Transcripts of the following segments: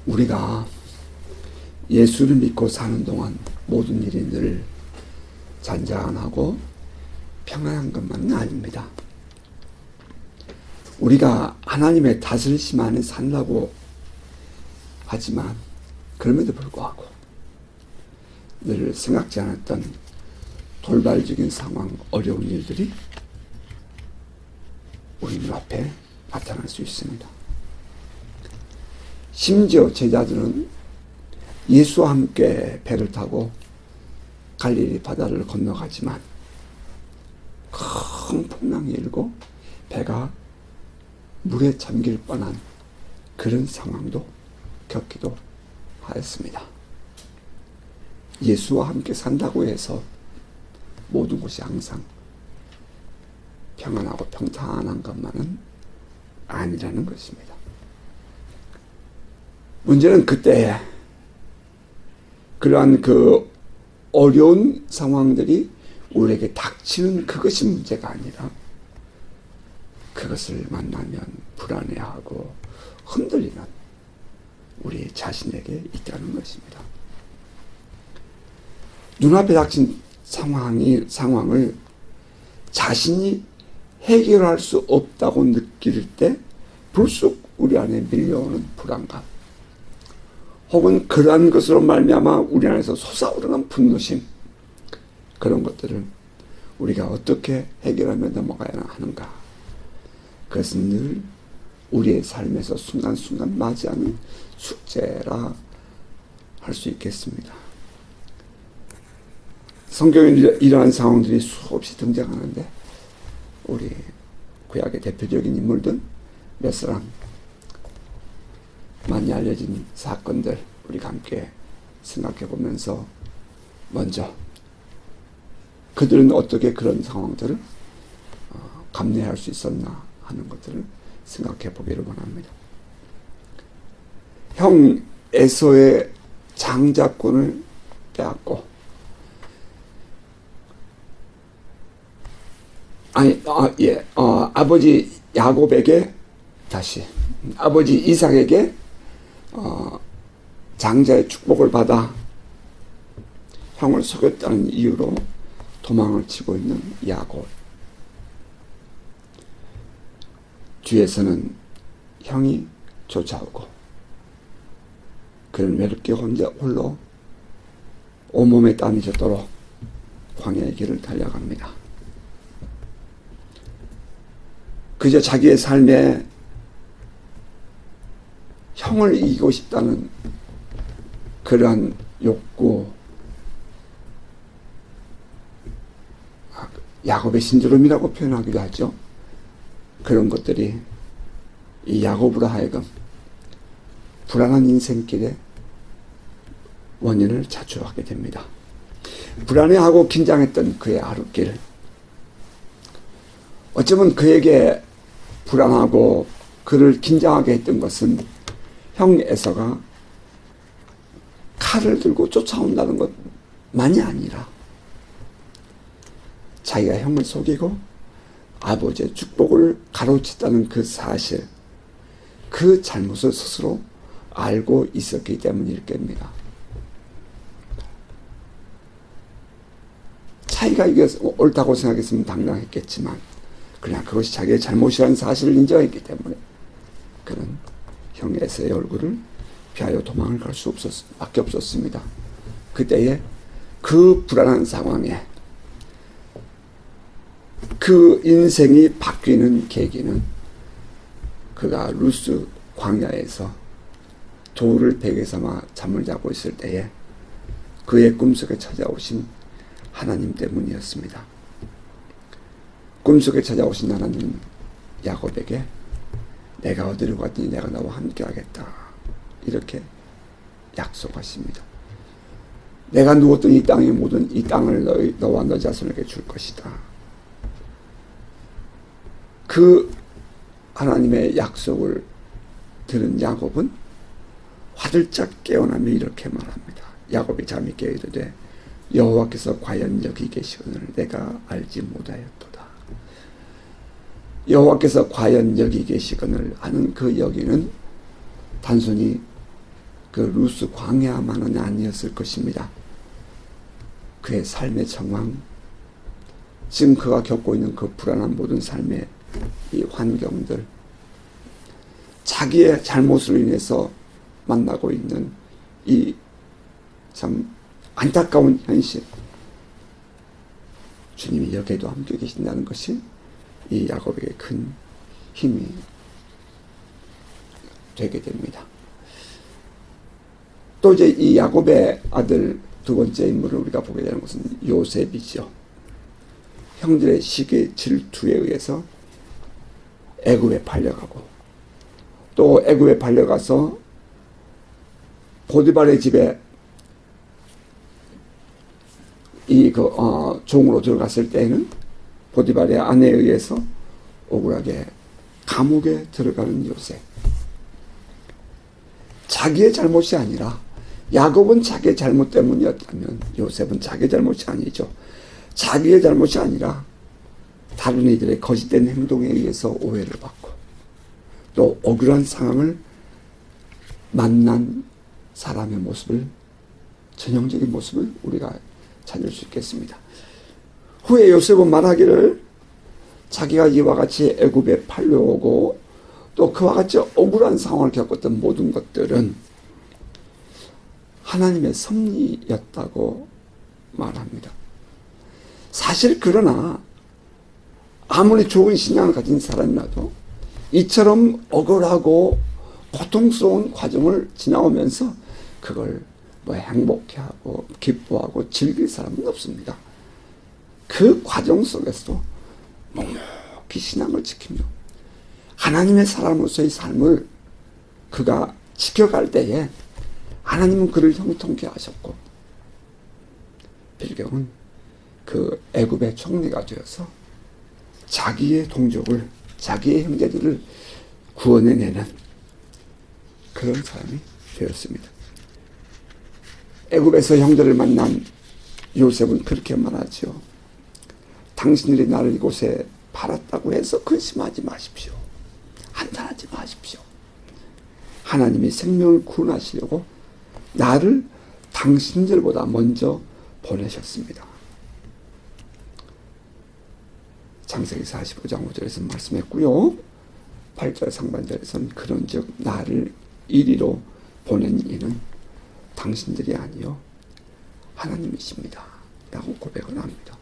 우리가 예수를 믿고 사는 동안 모든 일이 늘 잔잔하고 평안한 것만은 아닙니다. 우리가 하나님의 다스리심 안에 산다고 하지만 그럼에도 불구하고 늘 생각지 않았던 돌발적인 상황, 어려운 일들이 우리 눈앞에 나타날 수 있습니다. 심지어 제자들은 예수와 함께 배를 타고 갈릴리 바다를 건너가지만 큰 풍랑이 일고 배가 물에 잠길 뻔한 그런 상황도 겪기도 하였습니다. 예수와 함께 산다고 해서 모든 것이 항상 평안하고 평탄한 것만은 아니라는 것입니다. 문제는 그때 그러한 그 어려운 상황들이 우리에게 닥치는 그것이 문제가 아니라 그것을 만나면 불안해하고 흔들리는 우리 자신에게 있다는 것입니다. 눈앞에 닥친 상황을 자신이 해결할 수 없다고 느낄 때 불쑥 우리 안에 밀려오는 불안감, 혹은 그러한 것으로 말미암아 우리 안에서 솟아오르는 분노심, 그런 것들을 우리가 어떻게 해결하며 넘어가야 하는가, 그것은 늘 우리의 삶에서 순간순간 맞이하는 숙제라 할 수 있겠습니다. 성경에 이러한 상황들이 수없이 등장하는데 우리 구약의 대표적인 인물들 몇 사람, 많이 알려진 사건들 우리가 함께 생각해 보면서 먼저 그들은 어떻게 그런 상황들을 감내할 수 있었나 하는 것들을 생각해 보기를 원합니다. 형 에서의 장자권을 빼앗고 아버지 야곱에게 아버지 이삭에게 장자의 축복을 받아 형을 속였다는 이유로 도망을 치고 있는 야곱. 뒤에서는 형이 쫓아오고 그는 외롭게 홀로 온몸에 땀이 젖도록 광야의 길을 달려갑니다. 그저 자기의 삶에 형을 이기고 싶다는 그러한 욕구, 야곱의 신주름이라고 표현하기도 하죠. 그런 것들이 이 야곱으로 하여금 불안한 인생길에 원인을 자초하게 됩니다. 불안해하고 긴장했던 그의 하루길, 어쩌면 그에게 불안하고 그를 긴장하게 했던 것은 형 에서가 칼을 들고 쫓아온다는 것만이 아니라 자기가 형을 속이고 아버지의 축복을 가로챘다는 그 사실, 그 잘못을 스스로 알고 있었기 때문일 겁니다. 자기가 이게 옳다고 생각했으면 당당했겠지만 그냥 그것이 자기의 잘못이라는 사실을 인정했기 때문에 그는 형 에서의 얼굴을 피하여 도망을 갈 수밖에 없었습니다. 그때에 그 불안한 상황에 그 인생이 바뀌는 계기는 그가 루스 광야에서 돌을 베개 삼아 잠을 자고 있을 때에 그의 꿈속에 찾아오신 하나님 때문이었습니다. 꿈속에 찾아오신 하나님 야곱에게 내가 어디로 갔더니 내가 너와 함께 하겠다, 이렇게 약속하십니다. 내가 누웠던 이 땅의 모든 이 땅을 너와 너 자손에게 줄 것이다. 그 하나님의 약속을 들은 야곱은 화들짝 깨어나며 이렇게 말합니다. 야곱이 잠이 깨어 이르되 여호와께서 과연 여기 계시거늘 내가 알지 못하였도다. 여호와께서 과연 여기 계시거늘 하는 그 여기는 단순히 그 루스 광야만은 아니었을 것입니다. 그의 삶의 정황, 지금 그가 겪고 있는 그 불안한 모든 삶의 이 환경들, 자기의 잘못으로 인해서 만나고 있는 이 참 안타까운 현실, 주님이 여기에도 함께 계신다는 것이 이 야곱에게 큰 힘이 되게 됩니다. 또 이제 이 야곱의 아들 두 번째 인물을 우리가 보게 되는 것은 요셉이죠. 형들의 시기 질투에 의해서 애굽에 팔려가고, 또 애굽에 팔려가서 보디발의 집에 종으로 들어갔을 때에는 보디발의 아내에 의해서 억울하게 감옥에 들어가는 요셉. 자기의 잘못이 아니라, 야곱은 자기의 잘못 때문이었다면 요셉은 자기의 잘못이 아니죠. 자기의 잘못이 아니라 다른 이들의 거짓된 행동에 의해서 오해를 받고, 또 억울한 상황을 만난 사람의 모습을, 전형적인 모습을 우리가 찾을 수 있겠습니다. 후에 요셉은 말하기를 자기가 이와 같이 애굽에 팔려오고 또 그와 같이 억울한 상황을 겪었던 모든 것들은 하나님의 섭리였다고 말합니다. 사실 그러나 아무리 좋은 신앙을 가진 사람이라도 이처럼 억울하고 고통스러운 과정을 지나오면서 그걸 행복해하고 기뻐하고 즐길 사람은 없습니다. 그 과정 속에서도 묵묵히 신앙을 지키며 하나님의 사람으로서의 삶을 그가 지켜갈 때에 하나님은 그를 형통케 하셨고, 빌경은 그 애굽의 총리가 되어서 자기의 동족을, 자기의 형제들을 구원해내는 그런 사람이 되었습니다. 애굽에서 형제를 만난 요셉은 그렇게 말하죠. 당신들이 나를 이곳에 팔았다고 해서 근심하지 마십시오. 한탄하지 마십시오. 하나님이 생명을 구원하시려고 나를 당신들보다 먼저 보내셨습니다. 창세기 45장 5절에서 말씀했고요. 8절 상반절에서는 그런즉 나를 이리로 보낸 이는 당신들이 아니요 하나님이십니다 라고 고백을 합니다.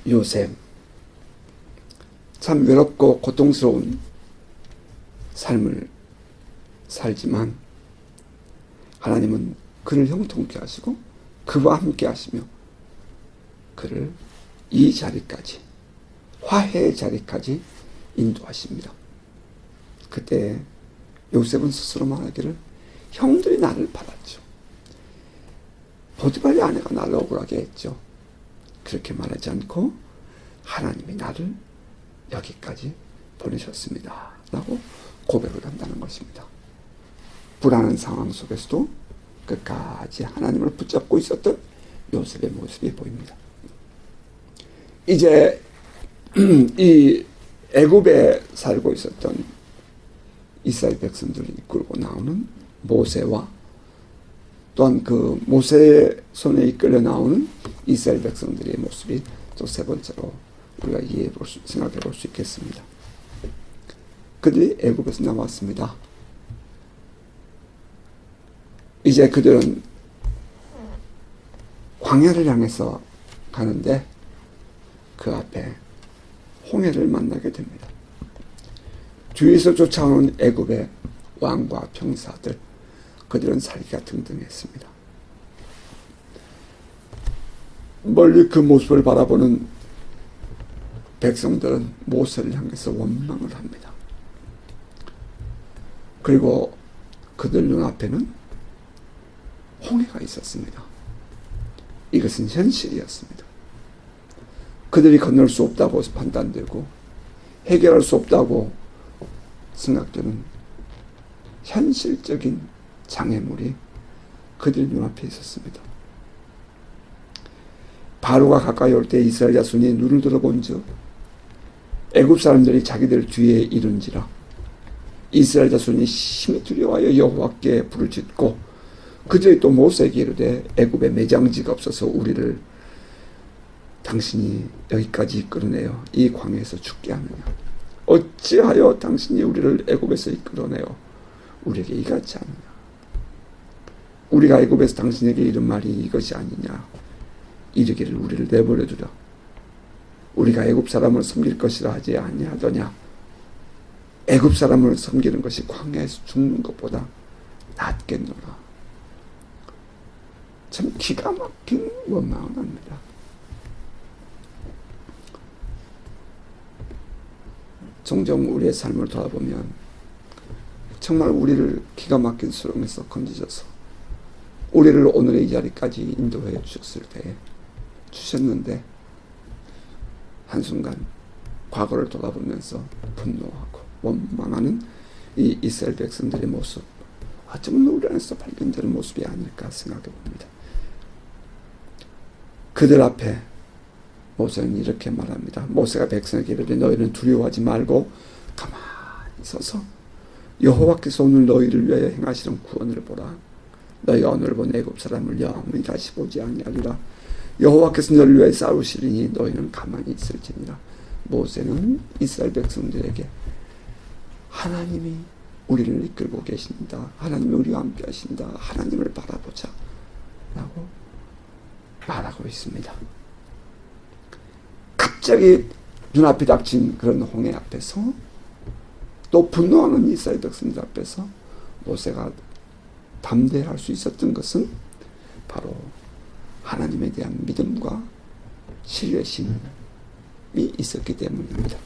요셉, 참 외롭고 고통스러운 삶을 살지만 하나님은 그를 형통케 하시고 그와 함께 하시며 그를 이 자리까지, 화해의 자리까지 인도하십니다. 그때 요셉은 스스로 말하기를 형들이 나를 팔았죠. 보디발의 아내가 나를 억울하게 했죠. 그렇게 말하지 않고 하나님이 나를 여기까지 보내셨습니다 라고 고백을 한다는 것입니다. 불안한 상황 속에서도 끝까지 하나님을 붙잡고 있었던 요셉의 모습이 보입니다. 이제 이 애굽에 살고 있었던 이스라엘 백성들을 이끌고 나오는 모세와 또한 그 모세의 손에 이끌려 나오는 이스라엘 백성들의 모습이 또 세 번째로 우리가 생각해 볼 수 있겠습니다. 그들이 애굽에서 나왔습니다. 이제 그들은 광야를 향해서 가는데 그 앞에 홍해를 만나게 됩니다. 뒤에서 쫓아오는 애굽의 왕과 병사들, 그들은 살기가 등등했습니다. 멀리 그 모습을 바라보는 백성들은 모세를 향해서 원망을 합니다. 그리고 그들 눈앞에는 홍해가 있었습니다. 이것은 현실이었습니다. 그들이 건널 수 없다고 판단되고 해결할 수 없다고 생각되는 현실적인 장애물이 그들 눈앞에 있었습니다. 바로가 가까이 올 때 이스라엘 자손이 눈을 들어본즉 애굽 사람들이 자기들 뒤에 이른지라 이스라엘 자손이 심히 두려워하여 여호와께 불을 짓고 그들이 또 모세에게 이르되 애굽에 매장지가 없어서 우리를 당신이 여기까지 이끌어내어 이 광야에서 죽게 하느냐. 어찌하여 당신이 우리를 애굽에서 이끌어내어 우리에게 이같이 하느냐. 우리가 애굽에서 당신에게 이른 말이 이것이 아니냐. 이르기를 우리를 내버려 두라. 우리가 애굽 사람을 섬길 것이라 하지 아니하더냐. 애굽 사람을 섬기는 것이 광야에서 죽는 것보다 낫겠노라. 참 기가 막힌 원망을 합니다. 종종 우리의 삶을 돌아보면 정말 우리를 기가 막힌 수렁에서 건지셔서 우리를 오늘의 이 자리까지 인도해 주셨는데 한순간 과거를 돌아보면서 분노하고 원망하는 이 이스라엘 백성들의 모습, 어쩌면 우리 안에서 발견되는 모습이 아닐까 생각해 봅니다. 그들 앞에 모세는 이렇게 말합니다. 모세가 백성에게 이르되 너희는 두려워하지 말고 가만히 서서 여호와께서 오늘 너희를 위하여 행하시는 구원을 보라. 너희가 오늘 본 애굽 사람을 영원히 다시 보지 아니하리라. 여호와께서 너희를 위하여 싸우시리니 너희는 가만히 있을지니라. 모세는 이스라엘 백성들에게 하나님이 우리를 이끌고 계신다. 하나님이 우리와 함께 하신다. 하나님을 바라보자 라고 말하고 있습니다. 갑자기 눈앞에 닥친 그런 홍해 앞에서 또 분노하는 이스라엘 백성들 앞에서 모세가 담대할 수 있었던 것은 바로 하나님에 대한 믿음과 신뢰심이 있었기 때문입니다.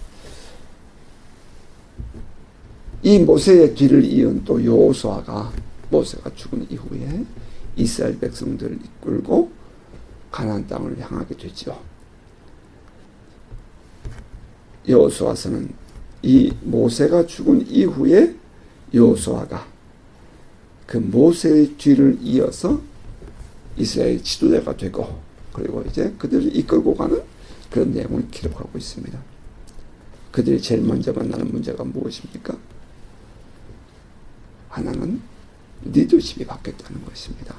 이 모세의 뒤를 이은 또 여호수아가 모세가 죽은 이후에 이스라엘 백성들을 이끌고 가나안 땅을 향하게 되죠. 여호수아서는 이 모세가 죽은 이후에 여호수아가 그 모세의 뒤를 이어서 이스라엘 지도자가 되고 그리고 이제 그들을 이끌고 가는 그런 내용을 기록하고 있습니다. 그들이 제일 먼저 만나는 문제가 무엇입니까? 하나는 리더십이 바뀌었다는 것입니다.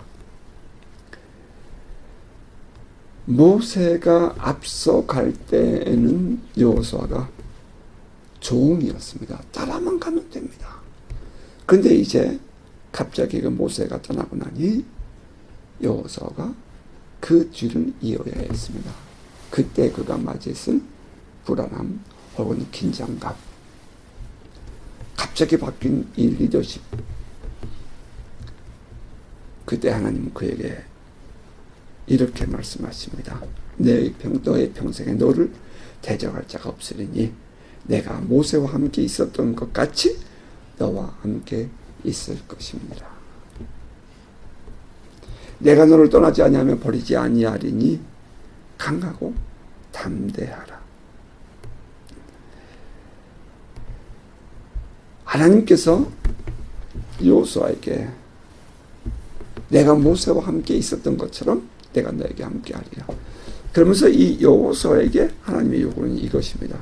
모세가 앞서 갈 때에는 여호수아가 종이었습니다. 따라만 가면 됩니다. 그런데 이제 갑자기 그 모세가 떠나고 나니 여호수아가 그 뒤를 이어야 했습니다. 그때 그가 맞이했을 불안함 혹은 긴장감, 갑자기 바뀐 이 리더십, 그때 하나님은 그에게 이렇게 말씀하십니다. 너의 평생에 너를 대적할 자가 없으리니 내가 모세와 함께 있었던 것 같이 너와 함께 있을 것입니다. 내가 너를 떠나지 아니하면 버리지 아니하리니 강하고 담대하라. 하나님께서 여호수아에게 내가 모세와 함께 있었던 것처럼 내가 너에게 함께 하리라. 그러면서 이 여호수아에게 하나님의 요구는 이것입니다.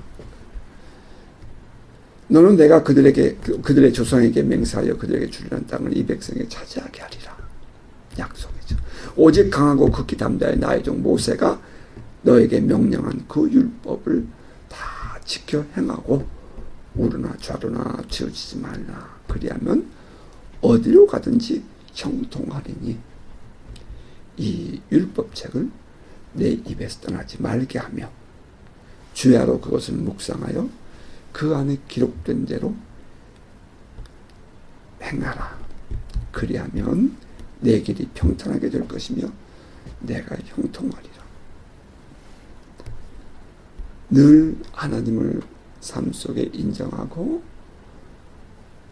너는 내가 그들의 조상에게 맹세하여 그들에게 주리라는 땅을 이 백성에게 차지하게 하리라. 약속이죠. 오직 강하고 극히 담대하여 나의 종 모세가 너에게 명령한 그 율법을 다 지켜 행하고 우르나 좌르나 치우치지 말라. 그리하면 어디로 가든지 형통하리니 이 율법책을 내 입에서 떠나지 말게 하며 주야로 그것을 묵상하여 그 안에 기록된 대로 행하라. 그리하면 내 길이 평탄하게 될 것이며 내가 형통하리라. 늘 하나님을 삶 속에 인정하고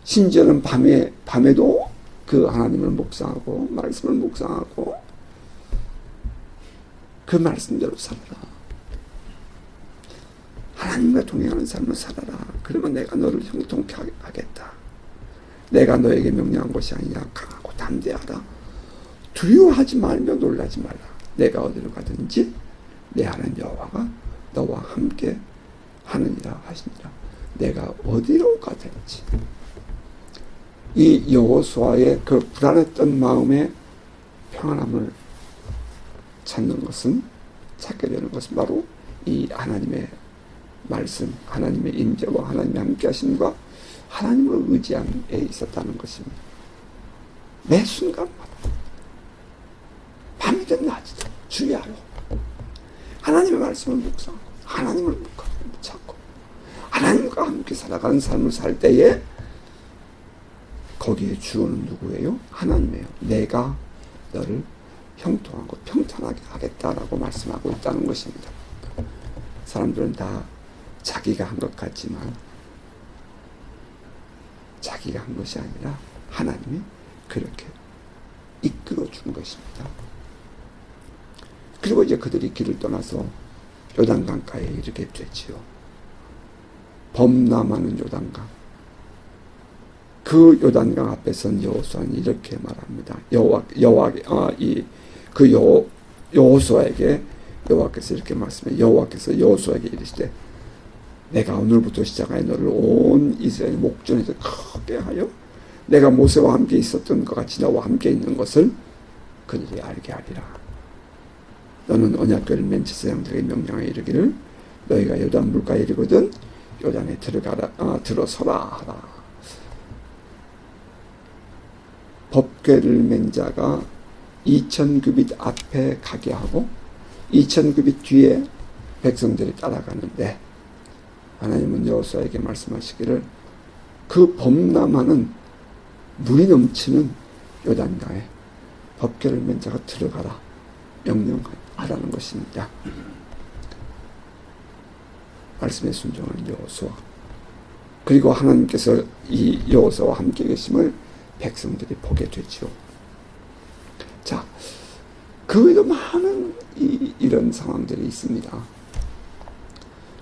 심지어는 밤에도 그 하나님을 묵상하고 말씀을 묵상하고 그 말씀대로 살아라. 하나님과 동행하는 삶을 살아라. 그러면 내가 너를 형통케 하겠다. 내가 너에게 명령한 것이 아니라 강하고 담대하라. 두려워하지 말며 놀라지 말라. 내가 어디로 가든지 내 하나님 여호와가 너와 함께 하느니라 하시니라. 내가 어디로 가든지 이 여호수아의 그 불안했던 마음의 평안함을 찾는 것은, 찾게 되는 것은 바로 이 하나님의 말씀, 하나님의 임재와 하나님의 함께 하심과 하나님을 의지함에 있었다는 것입니다. 매 순간마다 밤이든 낮이든 주야로 하나님의 말씀을 묵상하고 하나님을 찾고 하나님과 함께 살아가는 삶을 살 때에 거기에 주어는 누구예요? 하나님이에요. 내가 너를 형통하고 평탄하게 하겠다라고 말씀하고 있다는 것입니다. 사람들은 다 자기가 한 것 같지만 자기가 한 것이 아니라 하나님이 그렇게 이끌어 준 것입니다. 그리고 이제 그들이 길을 떠나서 요단강가에 이르게 되지요. 범람하는 요단강. 그 요단강 앞에선 여호수아는 이렇게 말합니다. 여호수아에게 여호와께서 이렇게 말씀해. 여호와께서 여호수아에게 이르시되 내가 오늘부터 시작하여 너를 온 이스라엘 목전에서 크게 하여 내가 모세와 함께 있었던 것 같이 너와 함께 있는 것을 그들이 알게 하리라. 너는 언약궤를 맨 제사장들에게 명령하여 이르기를 너희가 요단 물가에 이르거든 요단에 들어서라 하라. 법궤를 맨 자가 2000규빗 앞에 가게 하고 2000규빗 뒤에 백성들이 따라가는데 하나님은 여호수아에게 말씀하시기를 그 범람하는 물이 넘치는 요단강에 법궤를 맨 자가 들어가라 명령하라는 것입니다. 말씀에 순종하는 여호수아, 그리고 하나님께서 이 여호수아와 함께 계심을 백성들이 보게 되죠. 자, 그 외에도 많은 이런 상황들이 있습니다.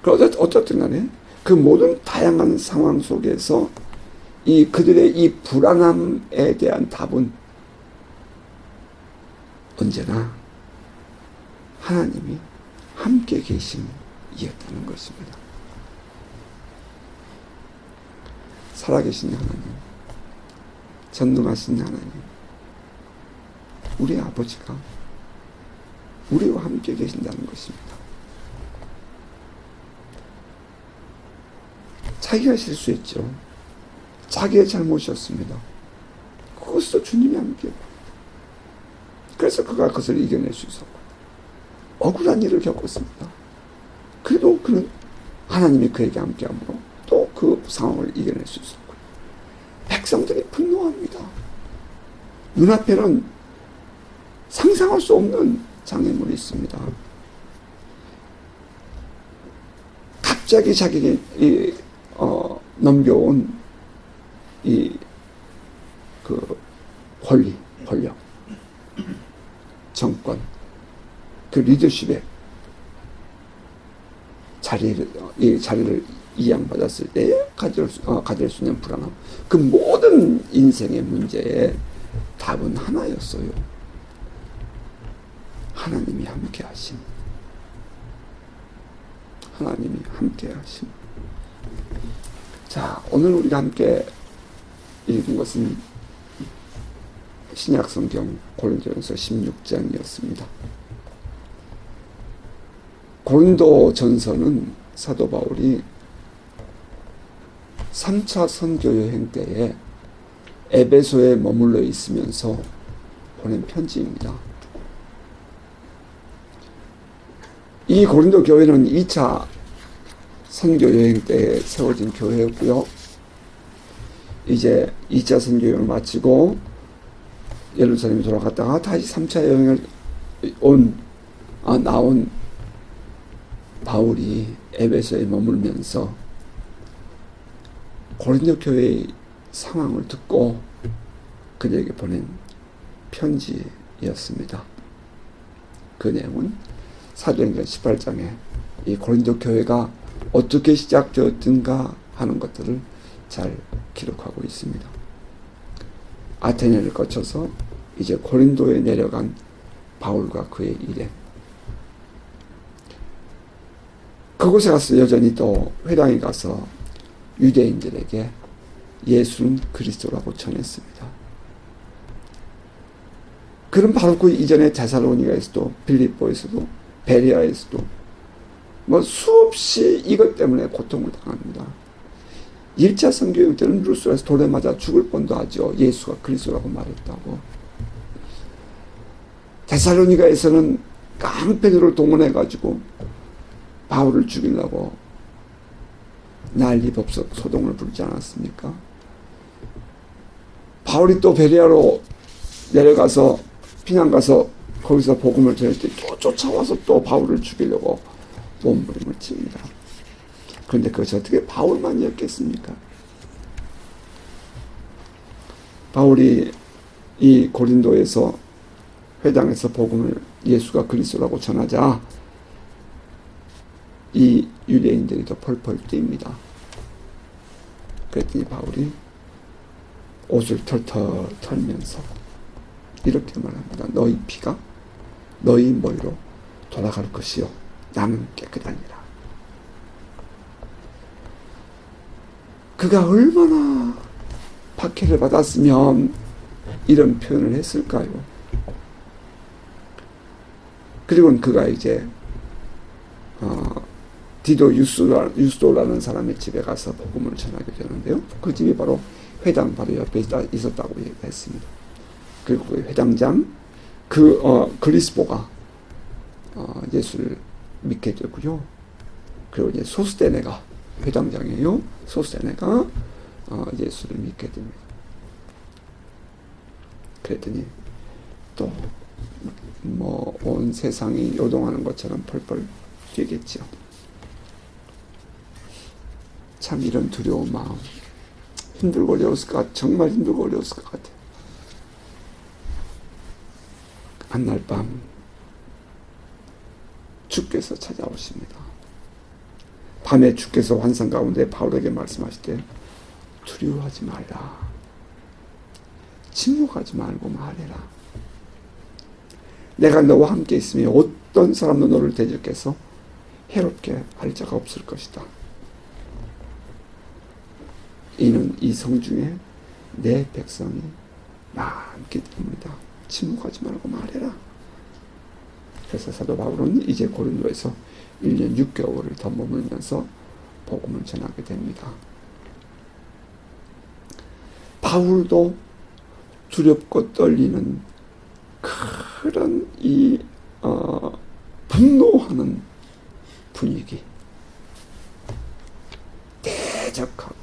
어떻든 간에 그 모든 다양한 상황 속에서 그들의 이 불안함에 대한 답은 언제나 하나님이 함께 계심이었다는 것입니다. 살아계신 하나님, 전능하신 하나님, 우리 아버지가 우리와 함께 계신다는 것입니다. 자기가 실수했죠. 자기의 잘못이었습니다. 그것도 주님이 함께. 그래서 그가 그것을 이겨낼 수 있었고 억울한 일을 겪었습니다. 그래도 그는 하나님이 그에게 함께함으로 또 그 상황을 이겨낼 수 있었고 백성들이 분노합니다. 눈앞에는 상상할 수 없는 장애물이 있습니다. 갑자기 자기에게 넘겨온 권력, 정권, 그 리더십의 자리를 이양받았을 때 가질 수 있는 불안함, 그 모든 인생의 문제의 답은 하나였어요. 하나님이 함께 하심. 하나님이 함께 하심. 자, 오늘 우리가 함께 읽은 것은 신약성경 고린도전서 16장이었습니다. 고린도전서는 사도 바울이 3차 선교 여행 때에 에베소에 머물러 있으면서 보낸 편지입니다. 이 고린도 교회는 2차 선교 여행 때 세워진 교회였고요. 이제 2차 선교 여행을 마치고 예루살렘에 돌아갔다가 다시 3차 여행을 나온 바울이 에베소에 머물면서 고린도 교회의 상황을 듣고 그들에게 보낸 편지였습니다. 그 내용은 사도행전 18장에 이 고린도 교회가 어떻게 시작되었든가 하는 것들을 잘 기록하고 있습니다. 아테네를 거쳐서 이제 고린도에 내려간 바울과 그의 일행, 그곳에 가서 여전히 또 회당에 가서 유대인들에게 예수는 그리스도라고 전했습니다. 그럼 바로 그 이전에 데살로니가에서도, 빌립보에서도, 베레아에서도 뭐 수없이 이것 때문에 고통을 당합니다. 1차 선교행 때는 루스라에서 돌에 맞아 죽을 뻔도 하죠. 예수가 그리스도라고 말했다고. 데살로니가에서는 깡패들을 동원해가지고 바울을 죽이려고 난리법석 소동을 부르지 않았습니까? 바울이 또 베레아로 내려가서 피난가서 거기서 복음을 전할 때 또 쫓아와서 또 바울을 죽이려고 몸부림을 칩니다. 그런데 그것이 어떻게 바울만이었겠습니까? 바울이 이 고린도에서 회당에서 복음을 예수가 그리스도라고 전하자 이 유대인들이 더 펄펄 뜁니다. 그랬더니 바울이 옷을 털털 털면서 이렇게 말합니다. 너희 피가 너희 머리로 돌아갈 것이요 나는 깨끗하니라. 그가 얼마나 박해를 받았으면 이런 표현을 했을까요? 그리고는 그가 이제 디도 유스도라는 사람의 집에 가서 복음을 전하게 되는데요. 그 집이 바로 회당 바로 옆에 있었다고 얘기했습니다. 그리고 그 회당장 그리스보가 예수를 믿게 되고요. 그리고 이제 소스데네가 회당장이에요. 소스데네가 예수를 믿게 됩니다. 그랬더니 또 뭐 온 세상이 요동하는 것처럼 펄펄 뛰겠죠. 참 이런 두려운 마음, 힘들고 어려웠을 것 같아요. 정말 힘들고 어려웠을 것 같아요. 한날 밤 주께서 찾아오십니다. 밤에 주께서 환상 가운데 바울에게 말씀하시되 두려워하지 말라. 침묵하지 말고 말해라. 내가 너와 함께 있으며 어떤 사람도 너를 대적해서 해롭게 할 자가 없을 것이다. 이는 이 성중에 내 백성이 많기 때문이다. 침묵하지 말고 말해라. 그래서 사도 바울은 이제 고린도에서 1년 6개월을 더 머물면서 복음을 전하게 됩니다. 바울도 두렵고 떨리는 그런 이 분노하는 분위기, 대적하고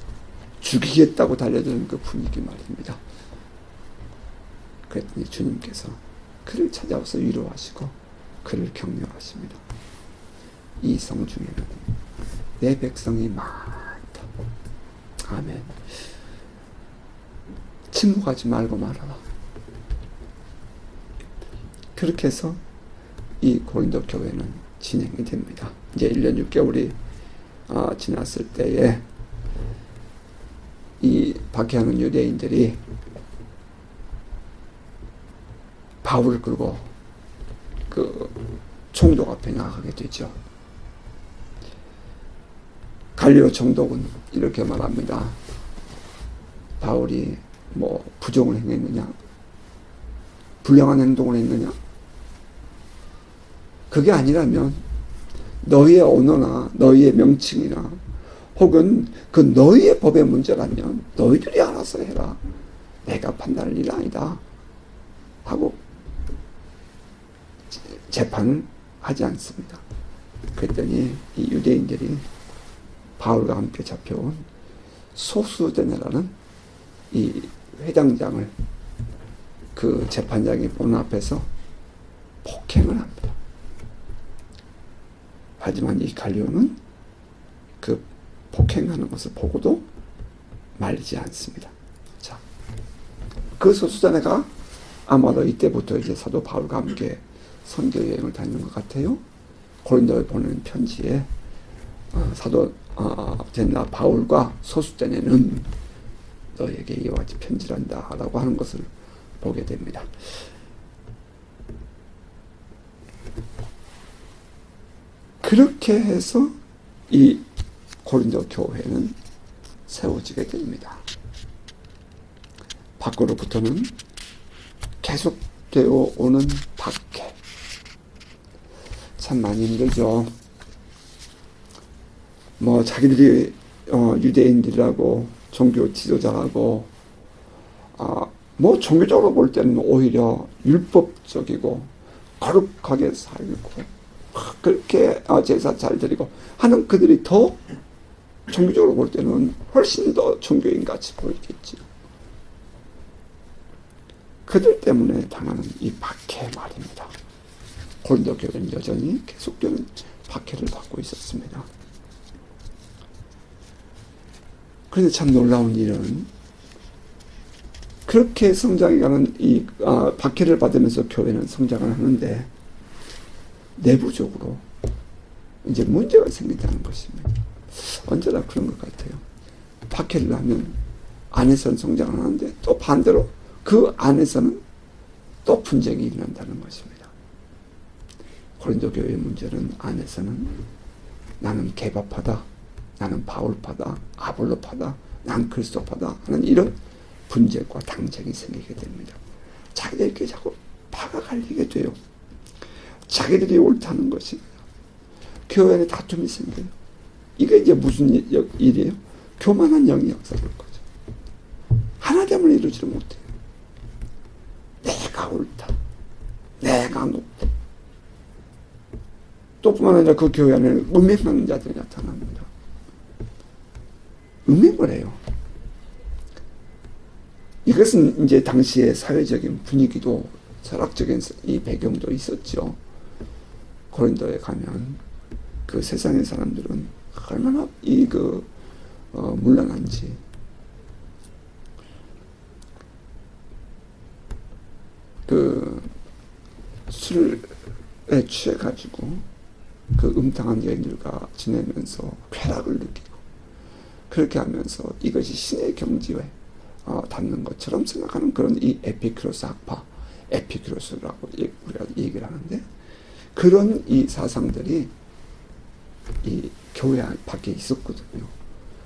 죽이겠다고 달려드는 그 분위기 말입니다. 그랬더니 주님께서 그를 찾아와서 위로하시고 그를 격려하십니다. 이 성중에는 내 백성이 많다. 아멘. 침묵하지 말고 말하라. 그렇게 해서 이 고린도 교회는 진행이 됩니다. 이제 1년 6개월이 지났을 때에 이 박해하는 유대인들이 바울을 끌고 그 총독 앞에 나가게 되죠. 갈리오 총독은 이렇게 말합니다. 바울이 뭐 부정을 행했느냐? 불량한 행동을 했느냐? 그게 아니라면 너희의 언어나 너희의 명칭이나 혹은 그 너희의 법의 문제라면 너희들이 알아서 해라. 내가 판단할 일 아니다. 하고 재판을 하지 않습니다. 그랬더니 이 유대인들이 바울과 함께 잡혀온 소수데네라는 이 회당장을 그 재판장이 보는 앞에서 폭행을 합니다. 하지만 이 갈리오는 그 폭행하는 것을 보고도 말리지 않습니다. 자, 그 소수자네가 아마도 이때부터 이제 사도 바울과 함께 선교 여행을 다니는 것 같아요. 고린도에 보내는 편지에 사도 된 바울과 소수자네는 너에게 이와 같이 편지를 한다라고 하는 것을 보게 됩니다. 그렇게 해서 이 고린도 교회는 세워지게 됩니다. 밖으로부터는 계속되어 오는 박해. 참 많이 힘들죠. 뭐 자기들이 유대인들이라고 종교 지도자라고 뭐 종교적으로 볼 때는 오히려 율법적이고 거룩하게 살고 그렇게 제사 잘 드리고 하는 그들이 더 종교적으로 볼 때는 훨씬 더 종교인 같이 보이겠지. 그들 때문에 당하는 이 박해 말입니다. 고린도 교회는 여전히 계속되는 박해를 받고 있었습니다. 그런데 참 놀라운 일은 그렇게 성장해가는 이 박해를 받으면서 교회는 성장을 하는데 내부적으로 이제 문제가 생긴다는 것입니다. 언제나 그런 것 같아요. 박해를 하면 안에서는 성장을 하는데 또 반대로 그 안에서는 또 분쟁이 일어난다는 것입니다. 고린도 교회의 문제는 안에서는 나는 개바파다, 나는 바울파다, 아볼로파다, 난 그리스도파다 하는 이런 분쟁과 당쟁이 생기게 됩니다. 자기들끼리 자꾸 파가 갈리게 돼요. 자기들이 옳다는 것입니다. 교회 안에 다툼이 생겨요. 이게 이제 무슨 일이에요? 교만한 영이 역사될 거죠. 하나됨을 이루지를 못해요. 내가 옳다. 내가 높다. 또 뿐만 아니라 그 교회 안에 음행하는 자들이 나타납니다. 음행을 해요. 이것은 이제 당시의 사회적인 분위기도 철학적인 이 배경도 있었죠. 고린도에 가면 그 세상의 사람들은 얼마나 문란한지. 술에 취해가지고 그 음탕한 여인들과 지내면서 쾌락을 느끼고 그렇게 하면서 이것이 신의 경지에 닿는 것처럼 생각하는 그런 이 에피큐로스 학파, 에피큐로스라고 우리가 얘기를 하는데 그런 이 사상들이 이 교회 밖에 있었거든요.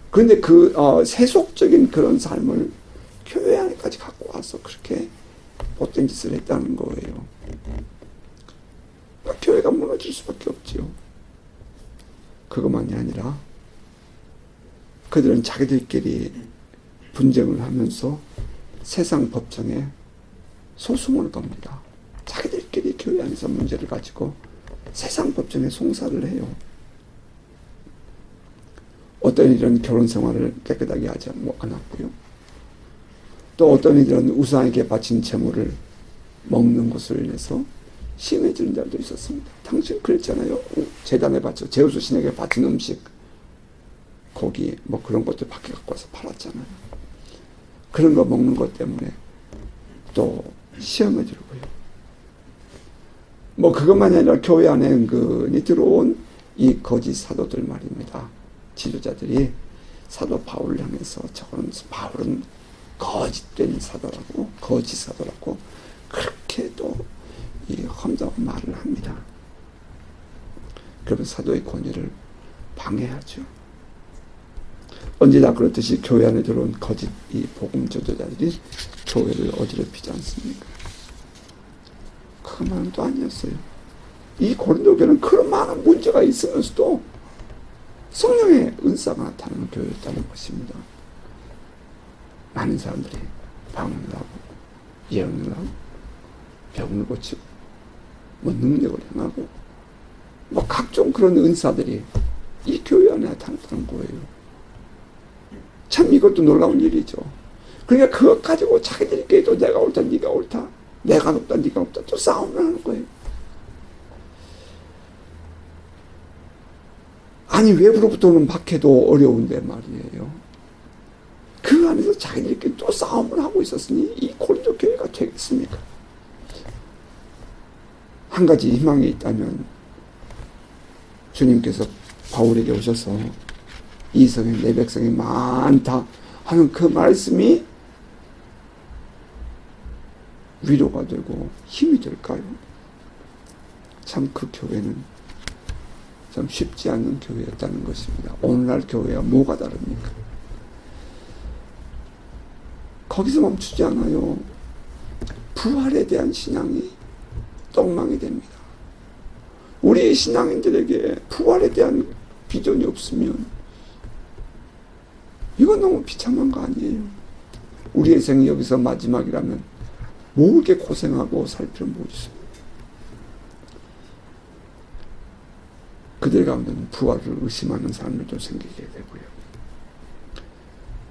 그런데 그 세속적인 그런 삶을 교회 안에까지 갖고 와서 그렇게 못된 짓을 했다는 거예요. 교회가 무너질 수밖에 없지요. 그것만이 아니라 그들은 자기들끼리 분쟁을 하면서 세상 법정에 소송을 겁니다. 자기들끼리 교회 안에서 문제를 가지고 세상 법정에 송사를 해요. 어떤 이들은 결혼 생활을 깨끗하게 하지 않았고요. 또 어떤 이들은 우상에게 바친 재물을 먹는 것으로 인해서 심해지는 자도 있었습니다. 당신 그랬잖아요. 제단에 바쳐 제우스 신에게 바친 음식, 고기 뭐 그런 것들 밖에 갖고 와서 팔았잖아요. 그런 거 먹는 것 때문에 또 시험에 들고요. 뭐 그것만이 아니라 교회 안에 은근히 들어온 이 거짓 사도들 말입니다. 지도자들이 사도 바울을 향해서 저거는 바울은 거짓된 사도라고, 거짓 사도라고 그렇게 또 이 험담한 말을 합니다. 그러면 사도의 권위를 방해하죠. 언제나 그렇듯이 교회 안에 들어온 거짓 이 복음 전도자들이 교회를 어지럽히지 않습니까? 그것만도 아니었어요. 이 고린도 교회는 그런 많은 문제가 있으면서도 성령의 은사가 나타나는 교회였다는 것입니다. 많은 사람들이 방언을 하고 예언을 하고 병을 고치고 뭐 능력을 행하고 뭐 각종 그런 은사들이 이 교회 안에 나타났다는 거예요. 참 이것도 놀라운 일이죠. 그러니까 그것 가지고 자기들끼리도 내가 옳다 네가 옳다 내가 높다 네가 높다 또 싸움을 하는 거예요. 아니 외부로부터 오는 박해도 어려운데 말이에요. 그 안에서 자기들끼리 또 싸움을 하고 있었으니 이 고린도 교회가 되겠습니까? 한 가지 희망이 있다면 주님께서 바울에게 오셔서 이 성에 내 백성이 많다 하는 그 말씀이 위로가 되고 힘이 될까요? 참 그 교회는 참 쉽지 않은 교회였다는 것입니다. 오늘날 교회와 뭐가 다릅니까? 거기서 멈추지 않아요. 부활에 대한 신앙이 떡망이 됩니다. 우리 신앙인들에게 부활에 대한 비전이 없으면 이건 너무 비참한 거 아니에요. 우리의 생이 여기서 마지막이라면 뭐 이렇게 고생하고 살 필요는 뭐 있어요. 그들 가운데는 부활을 의심하는 사람들도 생기게 되고요.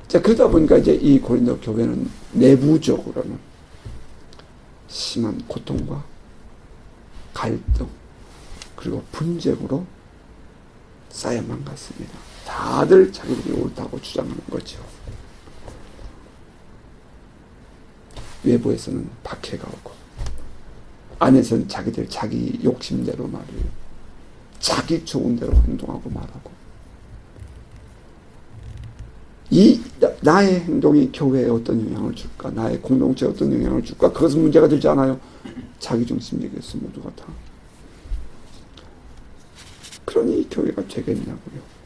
자, 그러다 보니까 이제 이 고린도 교회는 내부적으로는 심한 고통과 갈등 그리고 분쟁으로 쌓여만 갔습니다. 다들 자기들이 옳다고 주장하는 거죠. 외부에서는 박해가 오고 안에서는 자기들 자기 욕심대로 말이에요. 자기 좋은 대로 행동하고 말하고 이 나의 행동이 교회에 어떤 영향을 줄까? 나의 공동체에 어떤 영향을 줄까? 그것은 문제가 되지 않아요. 자기중심이겠어 모두가 다. 그러니 교회가 되겠냐고요.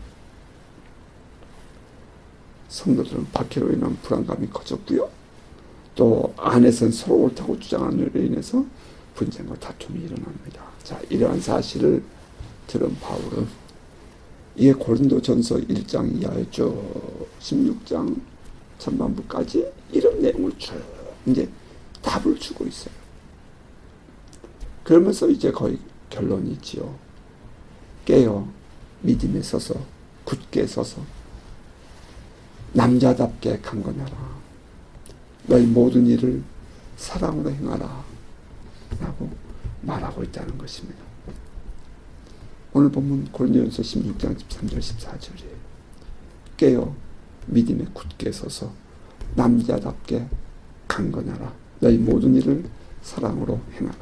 성도들은 박해로 인한 불안감이 커졌고요. 또 안에서는 서로 옳다고 주장하는 일로 인해서 분쟁과 다툼이 일어납니다. 자, 이러한 사실을 들은 바울은 이게 고린도전서 1장 이하였죠. 16장 전반부까지 이런 내용을 쭉 이제 답을 주고 있어요. 그러면서 이제 거의 결론이 있지요. 깨어 믿음에 서서 굳게 서서 남자답게 강건하라. 너희 모든 일을 사랑으로 행하라 라고 말하고 있다는 것입니다. 오늘 본문 고린도전서 16장 13절 14절이에요. 깨어 믿음에 굳게 서서 남자답게 강건하라. 너희 모든 일을 사랑으로 행하라.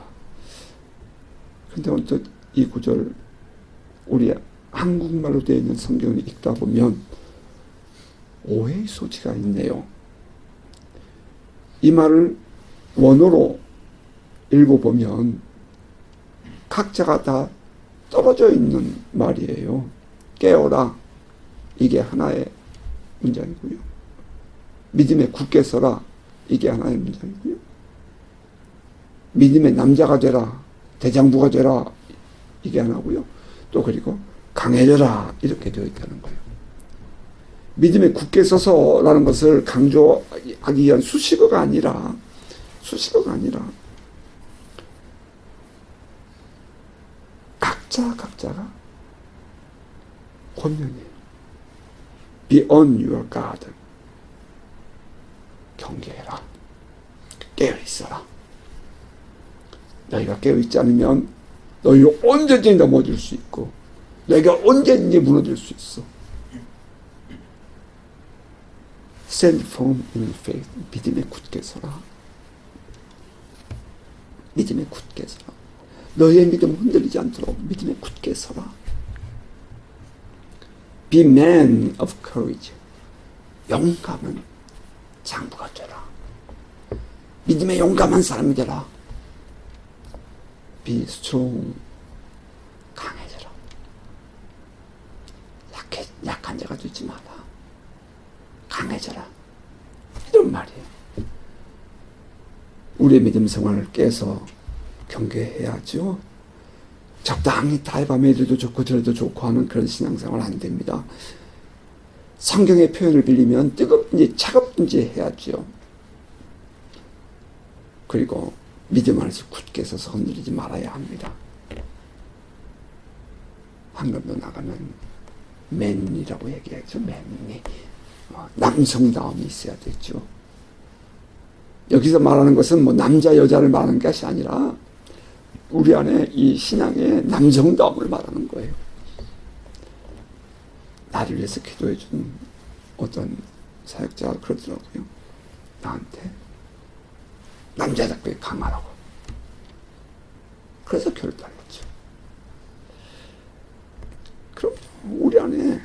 그런데 언뜻 이 구절 우리 한국말로 되어 있는 성경을 읽다 보면 오해의 소지가 있네요. 이 말을 원어로 읽어보면 각자가 다 떨어져 있는 말이에요. 깨어라. 이게 하나의 문장이고요. 믿음에 굳게 서라. 이게 하나의 문장이고요. 믿음의 남자가 되라. 대장부가 되라. 이게 하나고요. 또 그리고 강해져라. 이렇게 되어 있다는 거예요. 믿음에 굳게 서서라는 것을 강조하기 위한 수식어가 아니라 각자가 권면이에요. Be on your guard. 경계해라. 깨어있어라. 너희가 깨어있지 않으면 너희가 언제든지 넘어질 수 있고 너희가 언제든지 무너질 수 있어. Stand firm in faith. 믿음에 굳게 서라. 믿음에 굳게 서라. 너희의 믿음은 흔들리지 않도록 믿음에 굳게 서라. Be man of courage. 용감한 장부가 되라. 믿음의 용감한 사람이 되라. Be strong. 강해져라. 약한 자가 되지 마라. 강해져라. 이런 말이에요. 우리의 믿음 생활을 깨서 경계해야죠. 적당히 다이밤에 이래도 좋고 저래도 좋고 하는 그런 신앙생활 안 됩니다. 성경의 표현을 빌리면 뜨겁든지 차갑든지 해야죠. 그리고 믿음 안에서 굳게 서서 흔들리지 말아야 합니다. 한글로 나가면 맨이라고 얘기하죠. 맨이. 남성다움이 있어야 되죠. 여기서 말하는 것은 뭐 남자 여자를 말하는 것이 아니라 우리 안에 이 신앙의 남성다움을 말하는 거예요. 나를 위해서 기도해 준 어떤 사역자가 그러더라고요. 나한테 남자답게 강하라고. 그래서 교회를 다녔죠. 그럼 우리 안에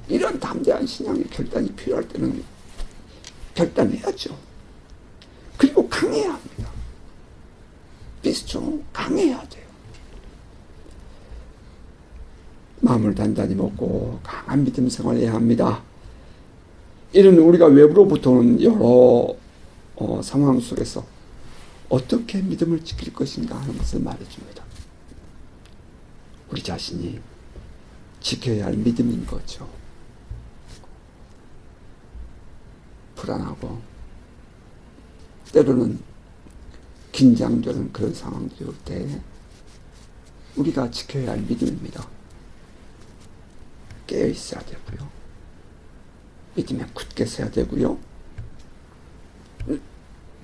이런 담대한 신앙의 결단이 필요할 때는 결단해야죠. 그리고 강해야 합니다. 비스트로 강해야 돼요. 마음을 단단히 먹고 강한 믿음 생활해야 합니다. 이런 우리가 외부로부터는 여러 상황 속에서 어떻게 믿음을 지킬 것인가 하는 것을 말해줍니다. 우리 자신이 지켜야 할 믿음인 거죠. 불안하고 때로는 긴장되는 그런 상황들이 올 때 우리가 지켜야 할 믿음입니다. 깨어 있어야 되고요. 믿음에 굳게 서야 되고요.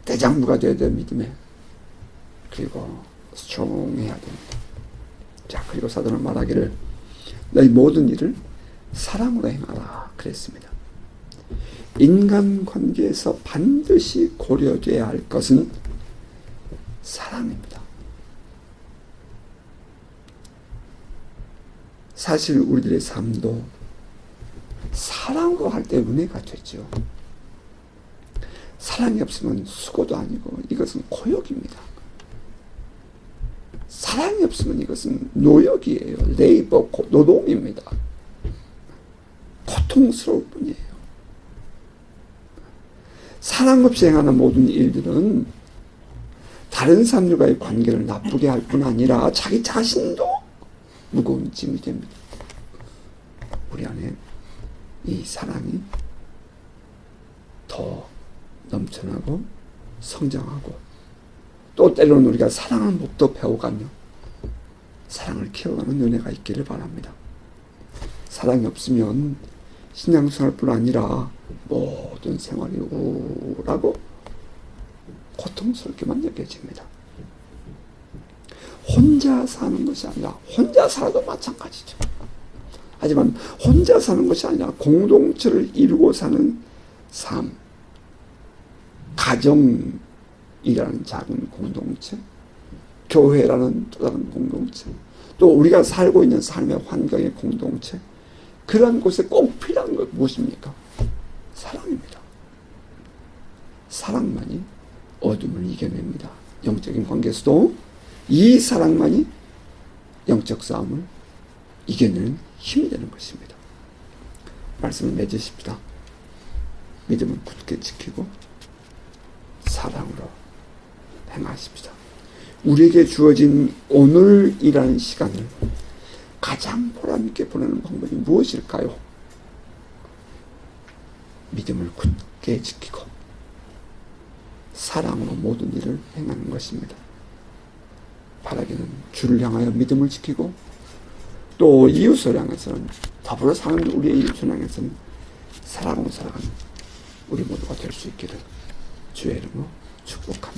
대장부가 되어야 돼요, 믿음에. 그리고 스트롱해야 됩니다. 자, 그리고 사도는 말하기를 너희 모든 일을 사랑으로 행하라 그랬습니다. 인간관계에서 반드시 고려돼야 할 것은 사랑입니다. 사실 우리들의 삶도 사랑으로 할 때 은혜가 되죠. 사랑이 없으면 수고도 아니고 이것은 고역입니다. 사랑이 없으면 이것은 노역이에요. 레이버, 노동입니다. 고통스러울 뿐이에요. 사랑 없이 행하는 모든 일들은 다른 사람들과의 관계를 나쁘게 할 뿐 아니라 자기 자신도 무거운 짐이 됩니다. 우리 안에 이 사랑이 더 넘쳐나고 성장하고 또 때로는 우리가 사랑하는 법도 배워가며 사랑을 키워가는 은혜가 있기를 바랍니다. 사랑이 없으면 신앙생활뿐 아니라 모든 생활이 우울하고 고통스럽게만 여겨집니다. 혼자 사는 것이 아니라 혼자 살아도 마찬가지죠. 하지만 혼자 사는 것이 아니라 공동체를 이루고 사는 삶, 가정이라는 작은 공동체, 교회라는 또 다른 공동체, 또 우리가 살고 있는 삶의 환경의 공동체, 그런 곳에 꼭 필요한 것 무엇입니까? 사랑입니다. 사랑만이 어둠을 이겨냅니다. 영적인 관계에서도 이 사랑만이 영적 싸움을 이겨내는 힘이 되는 것입니다. 말씀을 맺으십시다. 믿음을 굳게 지키고 사랑으로 행하십시다. 우리에게 주어진 오늘이라는 시간을 가장 보람있게 보내는 방법이 무엇일까요? 믿음을 굳게 지키고 사랑으로 모든 일을 행하는 것입니다. 바라기는 주를 향하여 믿음을 지키고 또 이웃을 향해서는 더불어 사는 우리의 이웃을 향해서는 사랑으로 살아가는 우리 모두가 될 수 있기를 주의 이름으로 축복합니다.